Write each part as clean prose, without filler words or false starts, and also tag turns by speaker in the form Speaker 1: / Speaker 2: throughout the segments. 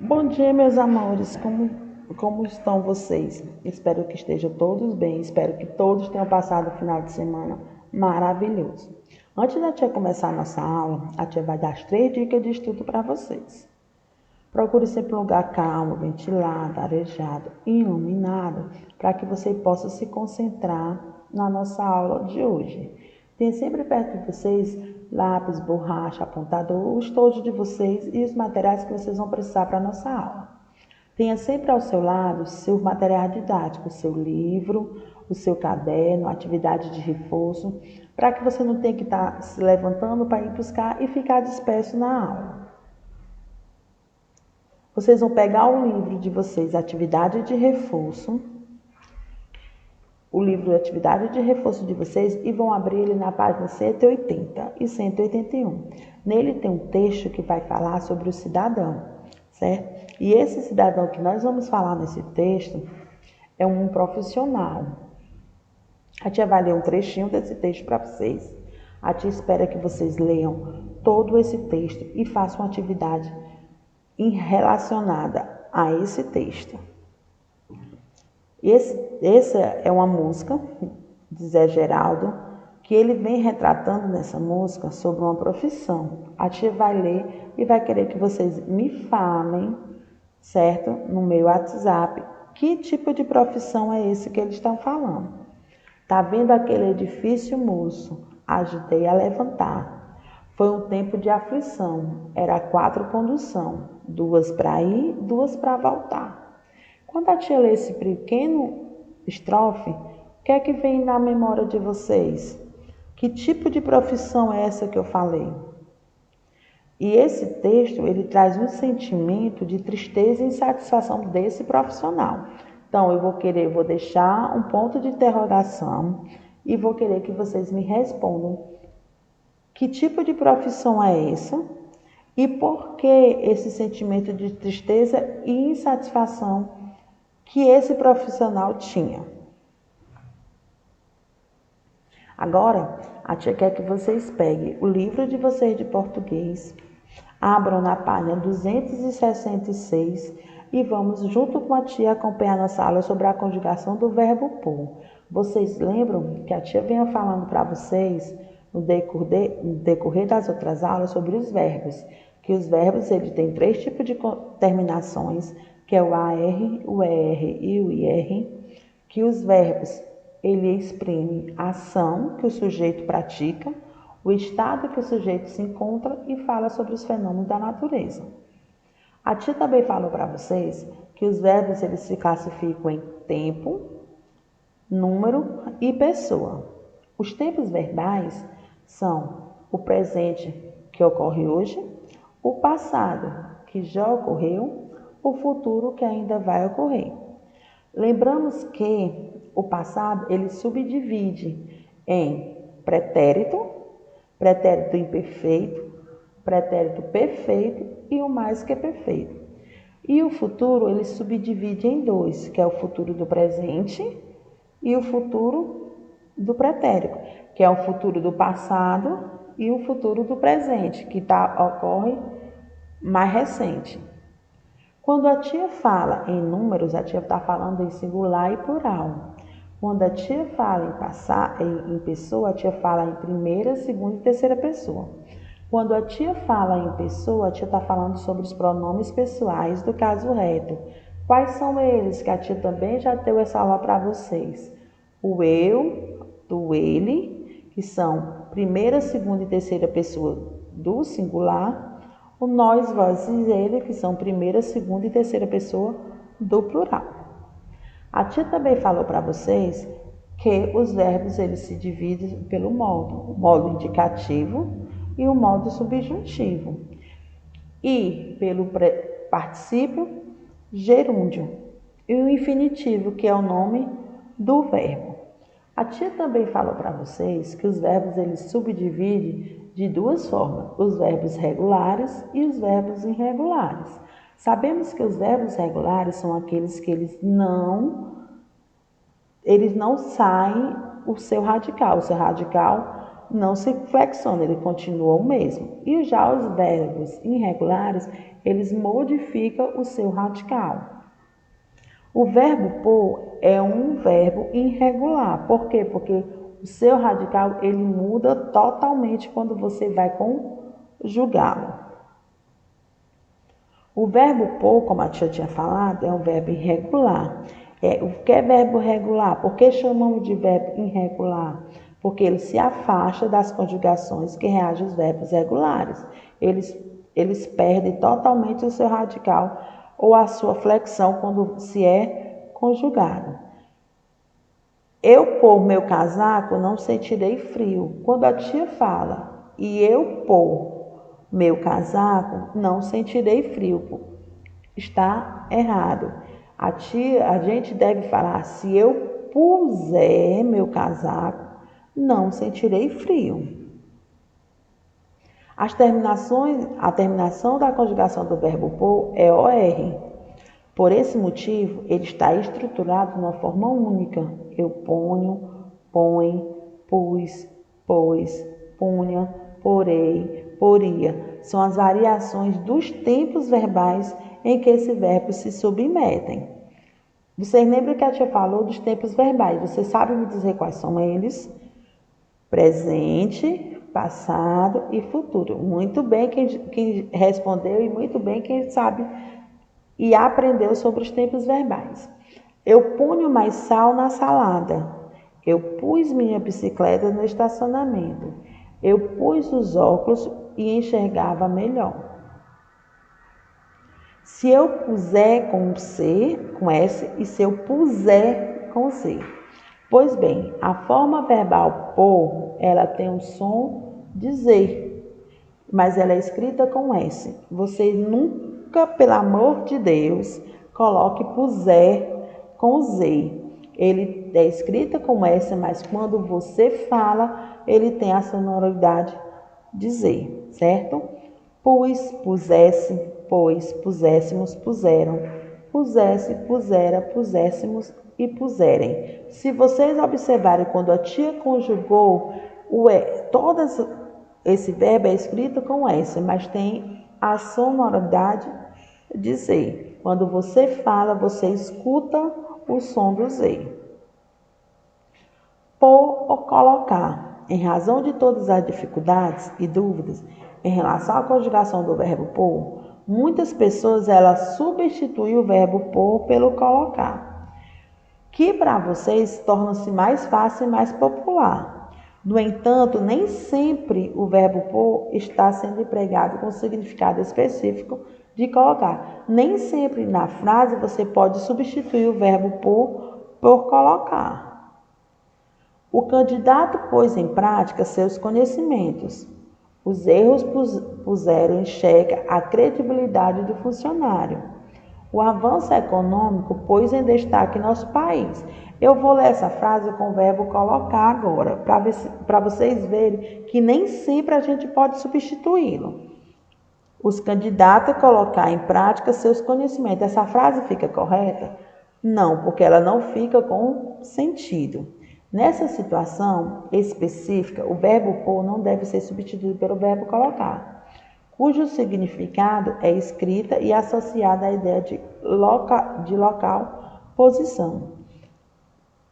Speaker 1: Bom dia, meus amores. Como estão vocês? Espero que estejam todos bem. Espero que todos tenham passado o final de semana maravilhoso. Antes da tia começar a nossa aula, a tia vai dar as 3 dicas de estudo para vocês. Procure sempre um lugar calmo, ventilado, arejado e iluminado para que você possa se concentrar na nossa aula de hoje. Tenha sempre perto de vocês lápis, borracha, apontador, o estojo de vocês e os materiais que vocês vão precisar para a nossa aula. Tenha sempre ao seu lado seus materiais didáticos, seu livro, o seu caderno, atividade de reforço, para que você não tenha que estar se levantando para ir buscar e ficar disperso na aula. Vocês vão pegar o livro de vocês, atividade de reforço, o livro de atividade de reforço de vocês e vão abrir ele na página 180 e 181. Nele tem um texto que vai falar sobre o cidadão, certo? E esse cidadão que nós vamos falar nesse texto é um profissional. A tia vai ler um trechinho desse texto para vocês. A tia espera que vocês leiam todo esse texto e façam uma atividade relacionada a esse texto. Essa é uma música de Zé Geraldo, que ele vem retratando nessa música sobre uma profissão. A tia vai ler e vai querer que vocês me falem, certo? No meu WhatsApp, que tipo de profissão é esse que eles estão falando. Tá vendo aquele edifício, moço? Ajudei a levantar. Foi um tempo de aflição, era 4 condução, 2 para ir, 2 para voltar. Quando a tia lê esse pequeno estrofe, o que é que vem na memória de vocês? Que tipo de profissão é essa que eu falei? E esse texto, ele traz um sentimento de tristeza e insatisfação desse profissional. Então, eu vou deixar um ponto de interrogação e vou querer que vocês me respondam que tipo de profissão é essa e por que esse sentimento de tristeza e insatisfação que esse profissional tinha. Agora, a tia quer que vocês peguem o livro de vocês de português, abram na página 266 e vamos, junto com a tia, acompanhar nossa aula sobre a conjugação do verbo pôr. Vocês lembram que a tia vinha falando para vocês, no decorrer das outras aulas, sobre os verbos, que os verbos ele tem 3 tipos de terminações, que é o AR, o ER e o IR, que os verbos ele exprime a ação que o sujeito pratica, o estado que o sujeito se encontra e fala sobre os fenômenos da natureza. A tia também falou para vocês que os verbos eles se classificam em tempo, número e pessoa. Os tempos verbais são o presente, que ocorre hoje, o passado, que já ocorreu, o futuro, que ainda vai ocorrer. Lembramos que o passado ele subdivide em pretérito, pretérito imperfeito, pretérito perfeito e o mais que perfeito. E o futuro ele subdivide em 2, que é o futuro do presente e o futuro do pretérito, que é o futuro do passado e o futuro do presente, que ocorre mais recente. Quando a tia fala em números, a tia está falando em singular e plural. Quando a tia fala em pessoa, a tia fala em primeira, segunda e terceira pessoa. Quando a tia fala em pessoa, a tia está falando sobre os pronomes pessoais do caso reto. Quais são eles? Que a tia também já deu essa aula para vocês. O eu, do ele, que são primeira, segunda e terceira pessoa do singular. O nós, vós e ele, que são primeira, segunda e terceira pessoa do plural. A tia também falou para vocês que os verbos eles se dividem pelo modo, o modo indicativo e o modo subjuntivo. E pelo particípio gerúndio e o infinitivo, que é o nome do verbo. A tia também falou para vocês que os verbos eles subdividem de 2 formas, os verbos regulares e os verbos irregulares. Sabemos que os verbos regulares são aqueles que eles não saem o seu radical não se flexiona, ele continua o mesmo. E já os verbos irregulares, eles modificam o seu radical. O verbo pôr é um verbo irregular. Por quê? Porque o seu radical ele muda totalmente quando você vai conjugá-lo. O verbo pôr, como a tia tinha falado, é um verbo irregular. O que é verbo regular? Por que chamamos de verbo irregular? Porque ele se afasta das conjugações que reagem aos verbos regulares. Eles perdem totalmente o seu radical ou a sua flexão quando se é conjugado. Eu pôr meu casaco, não sentirei frio. Quando a tia fala, e eu pôr meu casaco, não sentirei frio. Está errado. A gente deve falar, se eu puser meu casaco, não sentirei frio. A terminação da conjugação do verbo pôr é OR. Por esse motivo, ele está estruturado numa forma única. Eu ponho, põe, pus, pôs, punha, porei, poria. São as variações dos tempos verbais em que esse verbo se submetem. Vocês lembram que a tia falou dos tempos verbais? Vocês sabem me dizer quais são eles? Presente, passado e futuro. Muito bem quem respondeu e muito bem quem sabe e aprendeu sobre os tempos verbais. Eu ponho mais sal na salada. Eu pus minha bicicleta no estacionamento. Eu pus os óculos e enxergava melhor. Se eu puser com C, com S, e se eu puser com C. Pois bem, a forma verbal pôr, ela tem o som de Z, mas ela é escrita com S. Você nunca, pelo amor de Deus, coloque puser com Z. Ele é escrita com S, mas quando você fala, ele tem a sonoridade de Z, certo? Pus, pusesse, pôs, puséssemos, puseram, pusesse, pusera, puséssemos e puserem. Se vocês observarem, quando a tia conjugou, esse verbo é escrito com S, mas tem a sonoridade de Z. Quando você fala, você escuta o som do Z. Pôr ou colocar. Em razão de todas as dificuldades e dúvidas em relação à conjugação do verbo pôr, muitas pessoas elas substituem o verbo pôr pelo colocar, que para vocês torna-se mais fácil e mais popular. No entanto, nem sempre o verbo pôr está sendo empregado com significado específico de colocar. Nem sempre na frase você pode substituir o verbo pôr por colocar. O candidato pôs em prática seus conhecimentos. Os erros puseram em xeque a credibilidade do funcionário. O avanço econômico pôs em destaque nosso país. Eu vou ler essa frase com o verbo colocar agora, para vocês verem que nem sempre a gente pode substituí-lo. Os candidatos a colocar em prática seus conhecimentos. Essa frase fica correta? Não, porque ela não fica com sentido. Nessa situação específica, o verbo pôr não deve ser substituído pelo verbo colocar, cujo significado é escrita e associada à ideia de local, posição.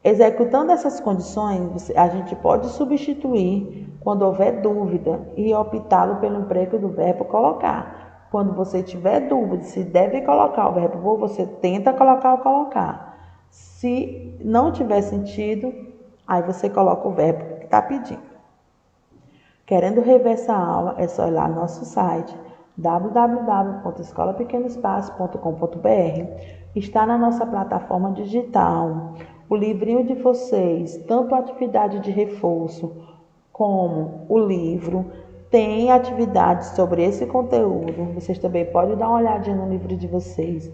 Speaker 1: Executando essas condições, a gente pode substituir quando houver dúvida e optá-lo pelo emprego do verbo colocar. Quando você tiver dúvida se deve colocar o verbo pôr, você tenta colocar o colocar. Se não tiver sentido, aí você coloca o verbo que está pedindo. Querendo rever essa aula, é só ir lá no nosso site www.escolapequenoespaço.com.br. Está na nossa plataforma digital o livrinho de vocês, tanto a atividade de reforço como o livro. Tem atividades sobre esse conteúdo. Vocês também podem dar uma olhadinha no livro de vocês.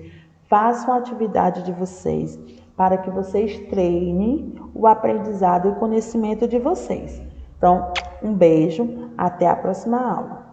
Speaker 1: Façam a atividade de vocês, para que vocês treinem o aprendizado e o conhecimento de vocês. Então, um beijo, até a próxima aula.